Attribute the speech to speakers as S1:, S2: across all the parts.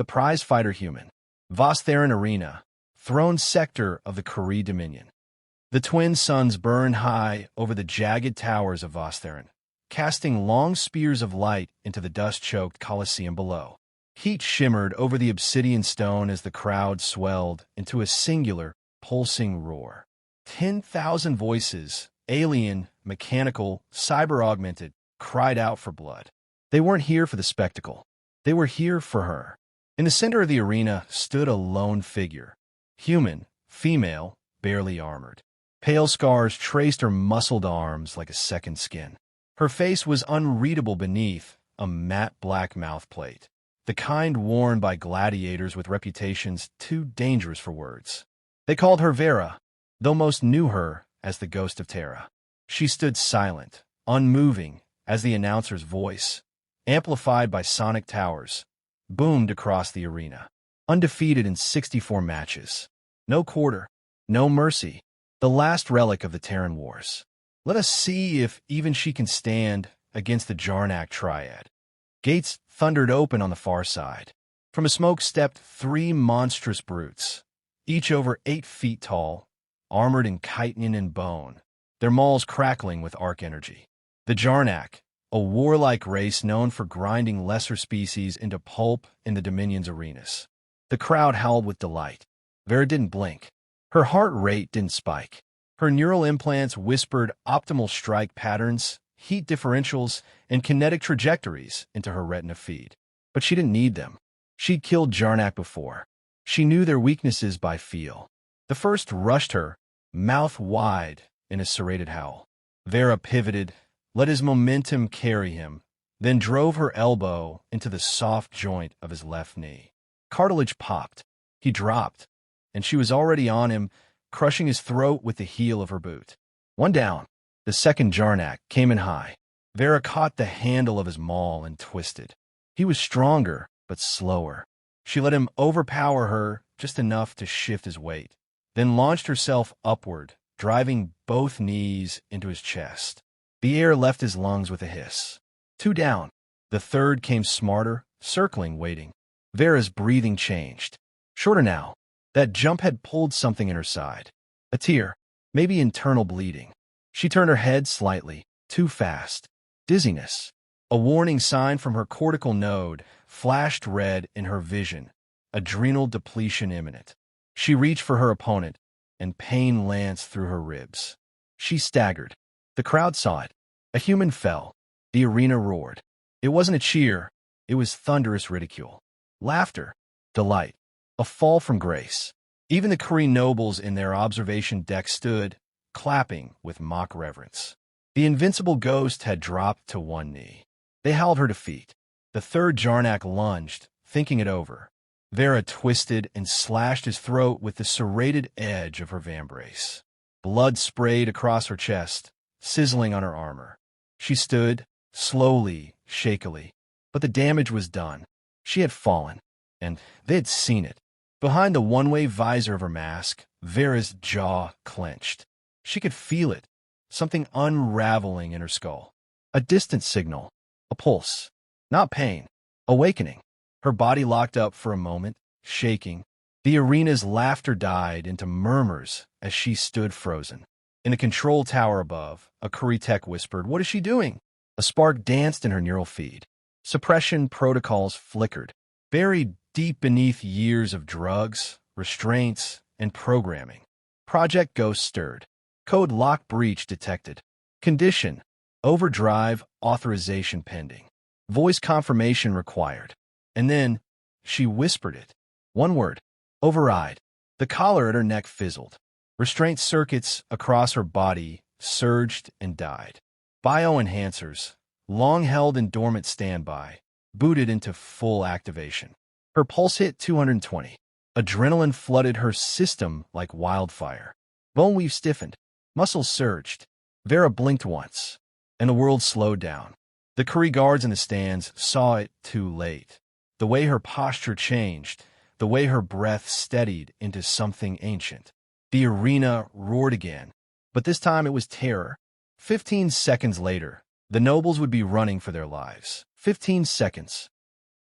S1: the prize fighter human. Vostheran Arena, throne sector of the Kari Dominion. The twin suns burned high over the jagged towers of Vostheran, casting long spears of light into the dust-choked Colosseum below. Heat shimmered over the obsidian stone as the crowd swelled into a singular, pulsing roar. 10,000 voices, alien, mechanical, cyber-augmented, cried out for blood. They weren't here for the spectacle. They were here for her. In the center of the arena stood a lone figure. Human, female, barely armored. Pale scars traced her muscled arms like a second skin. Her face was unreadable beneath a matte black mouthplate, the kind worn by gladiators with reputations too dangerous for words. They called her Vera, though most knew her as the ghost of Terra. She stood silent, unmoving, as the announcer's voice, amplified by sonic towers, boomed across the arena. Undefeated in 64 matches. No quarter, no mercy. The last relic of the Terran Wars. Let us see if even she can stand against the Jarnak triad. Gates thundered open on the far side. From a smoke stepped 3 monstrous brutes, each over 8 feet tall, armored in chitin and bone, their mauls crackling with arc energy. The Jarnak, a warlike race known for grinding lesser species into pulp in the Dominion's arenas. The crowd howled with delight. Vera didn't blink. Her heart rate didn't spike. Her neural implants whispered optimal strike patterns, heat differentials, and kinetic trajectories into her retina feed. But she didn't need them. She'd killed Jarnak before. She knew their weaknesses by feel. The first rushed her, mouth wide, in a serrated howl. Vera pivoted, let his momentum carry him, then drove her elbow into the soft joint of his left knee. Cartilage popped. He dropped, and she was already on him, crushing his throat with the heel of her boot. One down. The second Jarnak came in high. Vera caught the handle of his maul and twisted. He was stronger, but slower. She let him overpower her just enough to shift his weight, then launched herself upward, driving both knees into his chest. The air left his lungs with a hiss. 2 down. The third came smarter, circling, waiting. Vera's breathing changed. Shorter now. That jump had pulled something in her side. A tear, maybe internal bleeding. She turned her head slightly, too fast. Dizziness. A warning sign from her cortical node flashed red in her vision. Adrenal depletion imminent. She reached for her opponent, and pain lanced through her ribs. She staggered. The crowd saw it. A human fell. The arena roared. It wasn't a cheer. It was thunderous ridicule. Laughter. Delight. A fall from grace. Even the Kari nobles in their observation deck stood, clapping with mock reverence. The invincible ghost had dropped to one knee. They howled her defeat. The third Jarnak lunged, thinking it over. Vera twisted and slashed his throat with the serrated edge of her vambrace. Blood sprayed across her chest, sizzling on her armor. She stood, slowly, shakily. But the damage was done. She had fallen, and they had seen it. Behind the one-way visor of her mask, Vera's jaw clenched. She could feel it, something unraveling in her skull. A distant signal, a pulse. Not pain, awakening. Her body locked up for a moment, shaking. The arena's laughter died into murmurs as she stood frozen. In the control tower above, a Kari tech whispered, "What is she doing?" A spark danced in her neural feed. Suppression protocols flickered, buried deep beneath years of drugs, restraints, and programming. Project Ghost stirred. Code lock breach detected. Condition: overdrive authorization pending. Voice confirmation required. And then, she whispered it. One word: override. The collar at her neck fizzled. Restraint circuits across her body surged and died. Bioenhancers, long held in dormant standby, booted into full activation. Her pulse hit 220. Adrenaline flooded her system like wildfire. Bone weave stiffened. Muscles surged. Vera blinked once, and the world slowed down. The Kari guards in the stands saw it too late. The way her posture changed, the way her breath steadied into something ancient. The arena roared again, but this time it was terror. 15 seconds later, the nobles would be running for their lives. 15 seconds.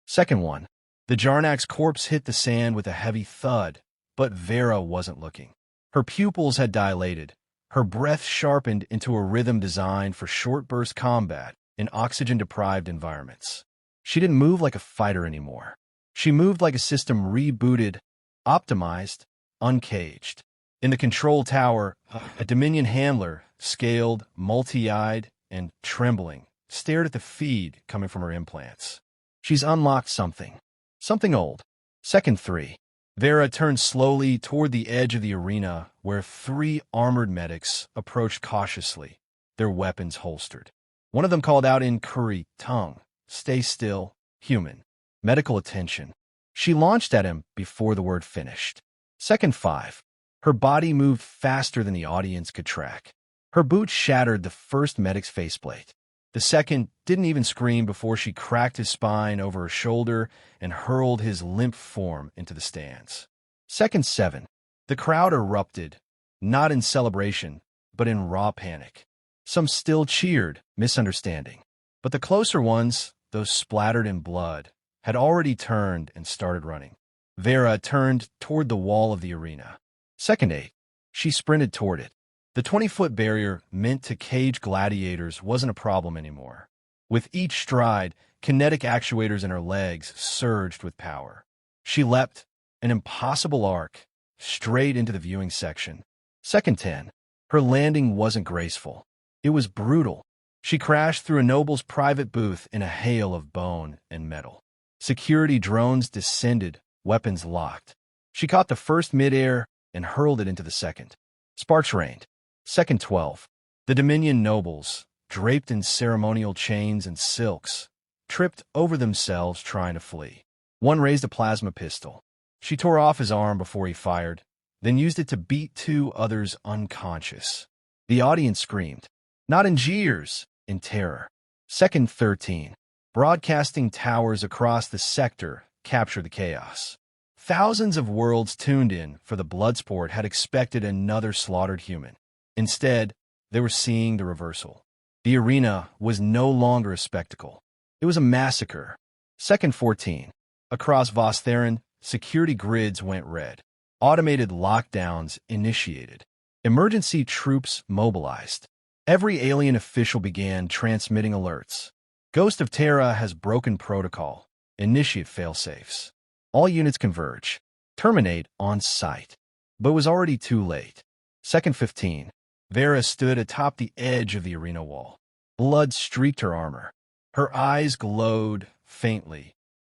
S1: Second one. The Jarnak's corpse hit the sand with a heavy thud, but Vera wasn't looking. Her pupils had dilated, her breath sharpened into a rhythm designed for short-burst combat in oxygen-deprived environments. She didn't move like a fighter anymore. She moved like a system rebooted, optimized, uncaged. In the control tower, a Dominion handler, scaled, multi-eyed, and trembling, stared at the feed coming from her implants. She's unlocked something. Something old. Second 3. Vera turned slowly toward the edge of the arena where 3 armored medics approached cautiously, their weapons holstered. One of them called out in Curry tongue, "Stay still, human." Medical attention. She launched at him before the word finished. Second 5. Her body moved faster than the audience could track. Her boot shattered the first medic's faceplate. The second didn't even scream before she cracked his spine over her shoulder and hurled his limp form into the stands. Second 7. The crowd erupted, not in celebration, but in raw panic. Some still cheered, misunderstanding. But the closer ones, those splattered in blood, had already turned and started running. Vera turned toward the wall of the arena. Second 8. She sprinted toward it. The 20-foot barrier meant to cage gladiators wasn't a problem anymore. With each stride, kinetic actuators in her legs surged with power. She leapt, an impossible arc, straight into the viewing section. Second 10. Her landing wasn't graceful. It was brutal. She crashed through a noble's private booth in a hail of bone and metal. Security drones descended, weapons locked. She caught the first midair and hurled it into the second. Sparks rained. Second 12. The Dominion nobles, draped in ceremonial chains and silks, tripped over themselves trying to flee. One raised a plasma pistol. She tore off his arm before he fired, then used it to beat 2 others unconscious. The audience screamed, not in jeers, in terror. Second 13. Broadcasting towers across the sector captured the chaos. Thousands of worlds tuned in for the bloodsport had expected another slaughtered human. Instead, they were seeing the reversal. The arena was no longer a spectacle. It was a massacre. Second 14. Across Vostherin, security grids went red. Automated lockdowns initiated. Emergency troops mobilized. Every alien official began transmitting alerts. Ghost of Terra has broken protocol. Initiate failsafes. All units converge. Terminate on sight. But it was already too late. Second 15. Vera stood atop the edge of the arena wall. Blood streaked her armor. Her eyes glowed faintly.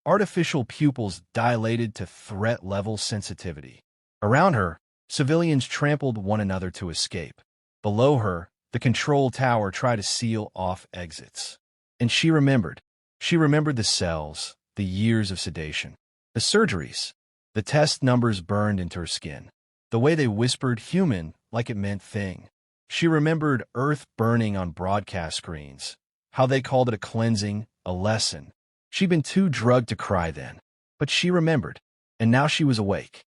S1: Artificial pupils dilated to threat-level sensitivity. Around her, civilians trampled one another to escape. Below her, the control tower tried to seal off exits. And she remembered. She remembered the cells, the years of sedation, the surgeries. The test numbers burned into her skin. The way they whispered human like it meant thing. She remembered Earth burning on broadcast screens, how they called it a cleansing, a lesson. She'd been too drugged to cry then, but she remembered, and now she was awake.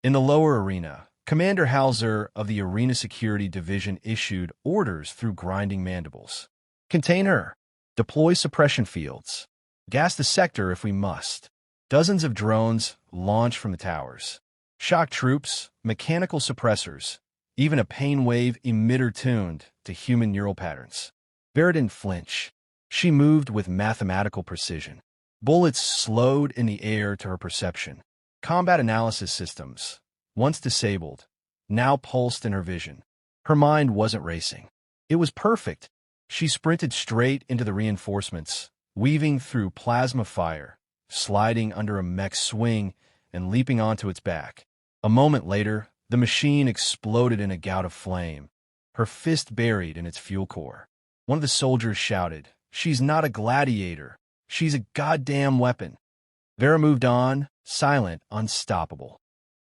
S1: In the lower arena, Commander Hauser of the Arena Security Division issued orders through grinding mandibles. Contain her. Deploy suppression fields. Gas the sector if we must. Dozens of drones launched from the towers. Shock troops, mechanical suppressors, even a pain wave emitter tuned to human neural patterns. Vera didn't flinch. She moved with mathematical precision. Bullets slowed in the air to her perception. Combat analysis systems, once disabled, now pulsed in her vision. Her mind wasn't racing. It was perfect. She sprinted straight into the reinforcements, weaving through plasma fire, sliding under a mech's swing, and leaping onto its back. A moment later, the machine exploded in a gout of flame, her fist buried in its fuel core. One of the soldiers shouted, "She's not a gladiator. She's a goddamn weapon." Vera moved on, silent, unstoppable.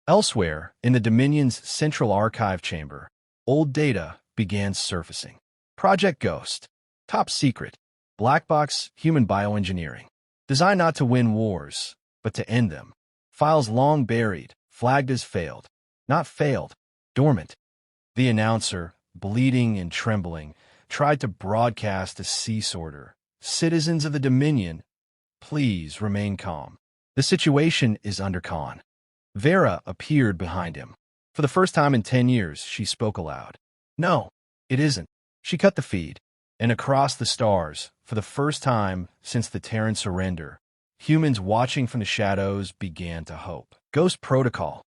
S1: Elsewhere, in the Dominion's central archive chamber, old data began surfacing. Project Ghost. Top secret. Black box human bioengineering. Designed not to win wars, but to end them. Files long buried, flagged as failed. Not failed, dormant. The announcer, bleeding and trembling, tried to broadcast a cease order. "Citizens of the Dominion, please remain calm." The situation is under con. Vera appeared behind him. For the first time in 10 years, she spoke aloud. No, it isn't. She cut the feed. And across the stars, for the first time since the Terran surrender, humans watching from the shadows began to hope. Ghost Protocol.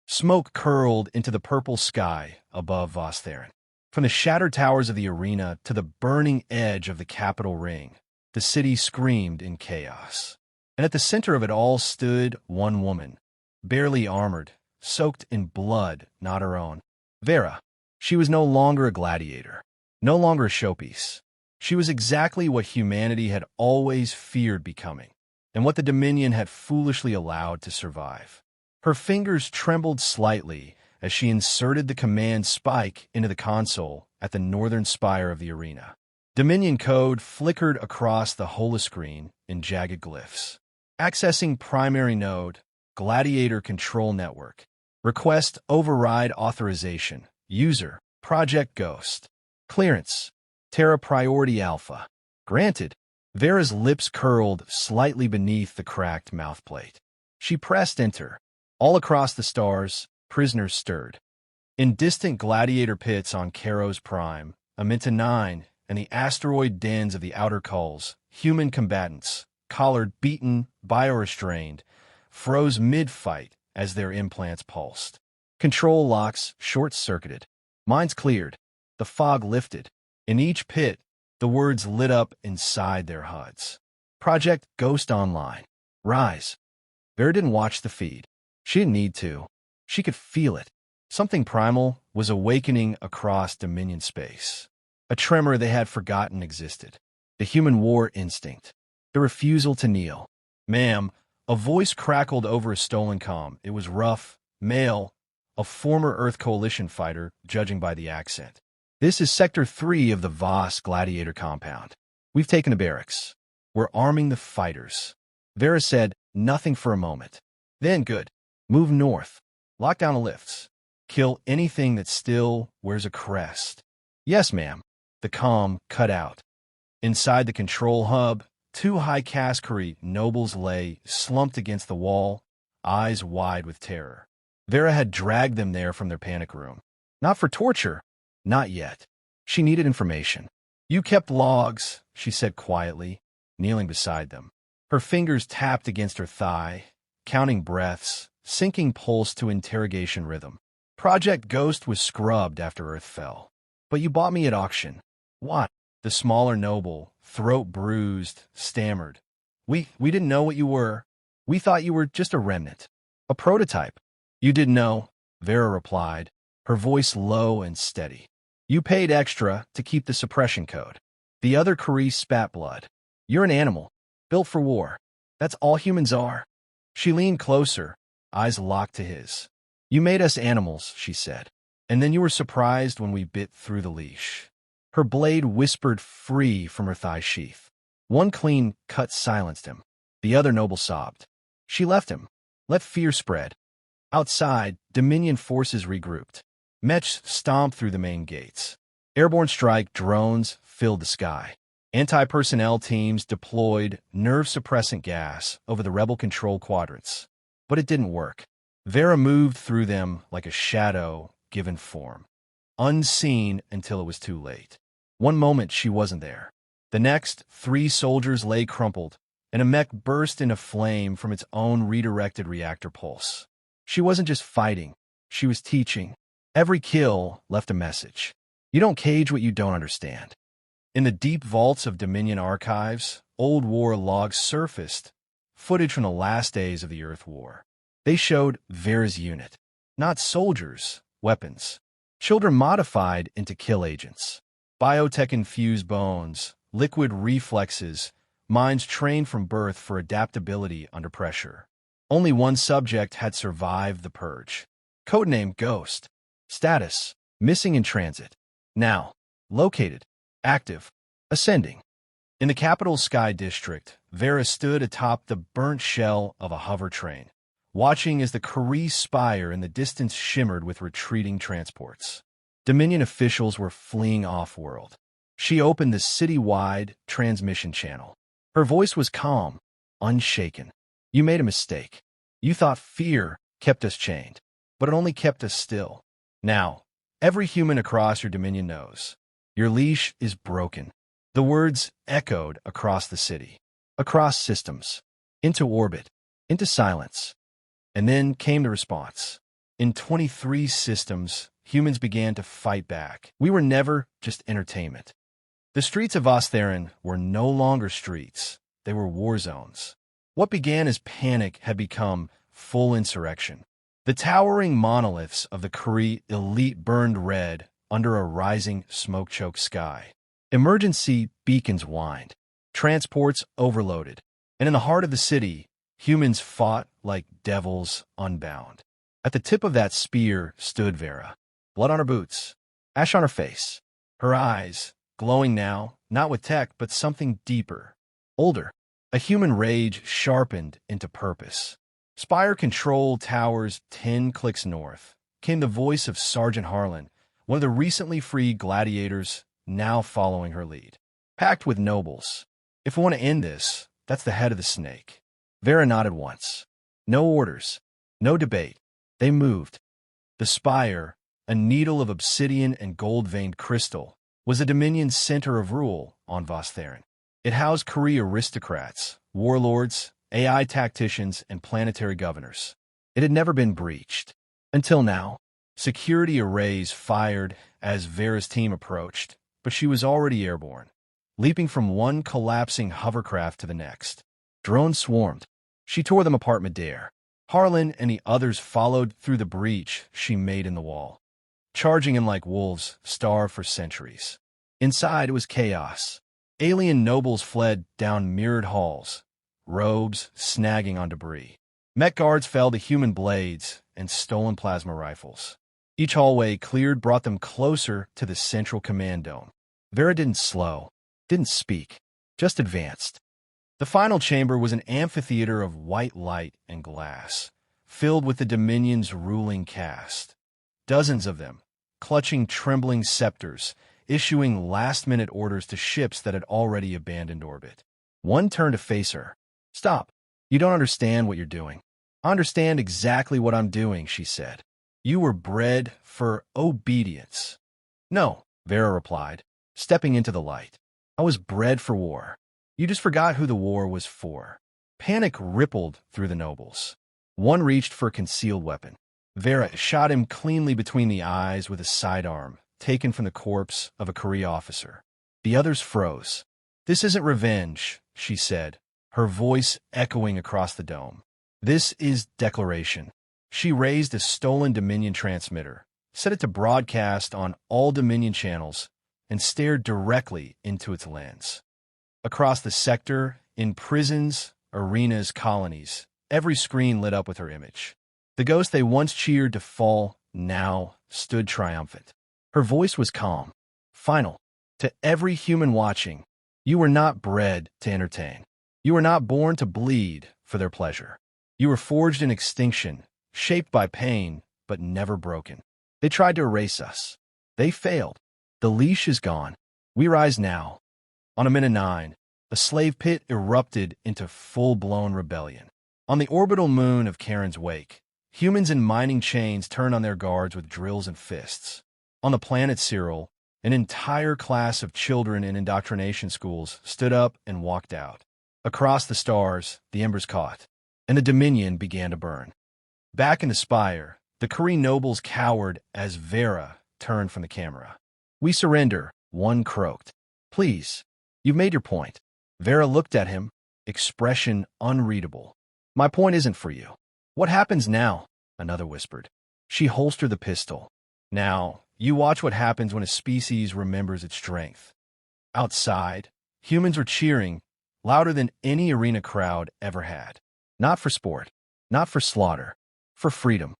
S1: Smoke curled into the purple sky above Vostherin. From the shattered towers of the arena to the burning edge of the capital ring, the city screamed in chaos. And at the center of it all stood one woman, barely armored, soaked in blood not her own. Vera. She was no longer a gladiator, no longer a showpiece. She was exactly what humanity had always feared becoming, and what the Dominion had foolishly allowed to survive. Her fingers trembled slightly as she inserted the command spike into the console at the northern spire of the arena. Dominion code flickered across the holoscreen in jagged glyphs. Accessing primary node, Gladiator control network. Request override authorization. User, Project Ghost. Clearance, Terra Priority Alpha. Granted. Vera's lips curled slightly beneath the cracked mouthplate. She pressed enter. All across the stars, prisoners stirred. In distant gladiator pits on Caros Prime, Aminta 9, and the asteroid dens of the outer culls, human combatants, collared, beaten, biorestrained, froze mid-fight as their implants pulsed. Control locks short-circuited. Minds cleared. The fog lifted. In each pit, the words lit up inside their HUDs. Project Ghost Online. Rise. Vera didn't watch the feed. She didn't need to. She could feel it. Something primal was awakening across Dominion space. A tremor they had forgotten existed. The human war instinct. The refusal to kneel. Ma'am, a voice crackled over a stolen comm. It was rough, male, a former Earth Coalition fighter, judging by the accent. This is Sector 3 of the Voss Gladiator compound. We've taken the barracks. We're arming the fighters. Vera said nothing for a moment. Then, good. Move north. Lock down the lifts. Kill anything that still wears a crest. Yes, ma'am. The comm cut out. Inside the control hub, two high Kaskari nobles lay slumped against the wall, eyes wide with terror. Vera had dragged them there from their panic room. Not for torture. Not yet. She needed information. You kept logs, she said quietly, kneeling beside them. Her fingers tapped against her thigh, counting breaths, syncing pulse to interrogation rhythm. Project Ghost was scrubbed after Earth fell. But you bought me at auction. What? The smaller noble, throat bruised, stammered. We didn't know what you were. We thought you were just a remnant. A prototype. You didn't know, Vera replied, her voice low and steady. You paid extra to keep the suppression code. The other Kari spat blood. You're an animal, built for war. That's all humans are. She leaned closer, eyes locked to his. You made us animals, she said. And then you were surprised when we bit through the leash. Her blade whispered free from her thigh sheath. One clean cut silenced him. The other noble sobbed. She left him. Let fear spread. Outside, Dominion forces regrouped. Mechs stomped through the main gates. Airborne strike drones filled the sky. Anti-personnel teams deployed nerve-suppressant gas over the rebel control quadrants. But it didn't work. Vera moved through them like a shadow given form, unseen until it was too late. One moment she wasn't there. The next, 3 soldiers lay crumpled, and a mech burst into flame from its own redirected reactor pulse. She wasn't just fighting, she was teaching. Every kill left a message. You don't cage what you don't understand. In the deep vaults of Dominion archives, old war logs surfaced, footage from the last days of the Earth War. They showed Vera's unit. Not soldiers, weapons. Children modified into kill agents. Biotech-infused bones, liquid reflexes, minds trained from birth for adaptability under pressure. Only one subject had survived the purge. Codename Ghost. Status: missing in transit. Now, located, active, ascending. In the capital sky district, Vera stood atop the burnt shell of a hover train, watching as the Kari spire in the distance shimmered with retreating transports. Dominion officials were fleeing off-world. She opened the city-wide transmission channel. Her voice was calm, unshaken. You made a mistake. You thought fear kept us chained, but it only kept us still. Now, every human across your dominion knows. Your leash is broken. The words echoed across the city, across systems, into orbit, into silence. And then came the response. In 23 systems, humans began to fight back. We were never just entertainment. The streets of Ostaren were no longer streets. They were war zones. What began as panic had become full insurrection. The towering monoliths of the Kree elite burned red under a rising smoke-choked sky. Emergency beacons whined. Transports overloaded. And in the heart of the city, humans fought like devils unbound. At the tip of that spear stood Vera, blood on her boots, ash on her face, her eyes glowing now, not with tech, but something deeper, older. A human rage sharpened into purpose. Spire Control Towers 10 clicks north came the voice of Sergeant Harlan, one of the recently freed gladiators now following her lead. Packed with nobles. If we want to end this, that's the head of the snake. Vera nodded once. No orders. No debate. They moved. The spire, a needle of obsidian and gold-veined crystal, was the Dominion's center of rule on Vostharen. It housed Kree aristocrats, warlords, AI tacticians, and planetary governors. It had never been breached. Until now, security arrays fired as Vera's team approached, but she was already airborne, leaping from one collapsing hovercraft to the next. Drones swarmed. She tore them apart midair. Harlan and the others followed through the breach she made in the wall, charging in like wolves starved for centuries. Inside, it was chaos. Alien nobles fled down mirrored halls, robes snagging on debris. Met guards fell to human blades and stolen plasma rifles. Each hallway cleared brought them closer to the central command dome. Vera didn't slow, didn't speak, just advanced. The final chamber was an amphitheater of white light and glass, filled with the Dominion's ruling caste. Dozens of them, clutching trembling scepters, issuing last-minute orders to ships that had already abandoned orbit. One turned to face her. "Stop. You don't understand what you're doing." "I understand exactly what I'm doing," she said. "You were bred for obedience." "No," Vera replied, stepping into the light. "I was bred for war. You just forgot who the war was for." Panic rippled through the nobles. One reached for a concealed weapon. Vera shot him cleanly between the eyes with a sidearm, taken from the corpse of a Kree officer. The others froze. "This isn't revenge," she said, her voice echoing across the dome. "This is declaration." She raised a stolen Dominion transmitter, set it to broadcast on all Dominion channels, and stared directly into its lens. Across the sector, in prisons, arenas, colonies, every screen lit up with her image. The ghost they once cheered to fall now stood triumphant. Her voice was calm, final. To every human watching, you were not bred to entertain. You were not born to bleed for their pleasure. You were forged in extinction, shaped by pain, but never broken. They tried to erase us. They failed. The leash is gone. We rise now. On Amina 9, a slave pit erupted into full-blown rebellion. On the orbital moon of Karen's wake, humans in mining chains turned on their guards with drills and fists. On the planet Cyril, an entire class of children in indoctrination schools stood up and walked out. Across the stars, the embers caught, and the Dominion began to burn. Back in the spire, the Kree nobles cowered as Vera turned from the camera. "We surrender," one croaked. "Please, you've made your point." Vera looked at him, expression unreadable. "My point isn't for you." "What happens now?" another whispered. She holstered the pistol. "Now, you watch what happens when a species remembers its strength." Outside, humans were cheering, louder than any arena crowd ever had. Not for sport, not for slaughter, for freedom.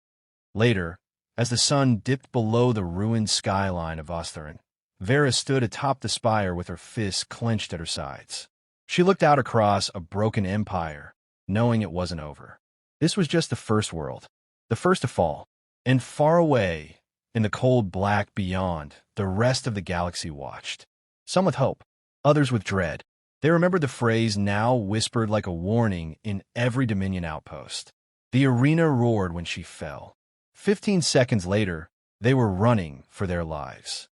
S1: Later, as the sun dipped below the ruined skyline of Ostaren, Vera stood atop the spire with her fists clenched at her sides. She looked out across a broken empire, knowing it wasn't over. This was just the first world, the first to fall. And far away, in the cold black beyond, the rest of the galaxy watched. Some with hope, others with dread. They remembered the phrase now whispered like a warning in every Dominion outpost. The arena roared when she fell. 15 seconds later, they were running for their lives.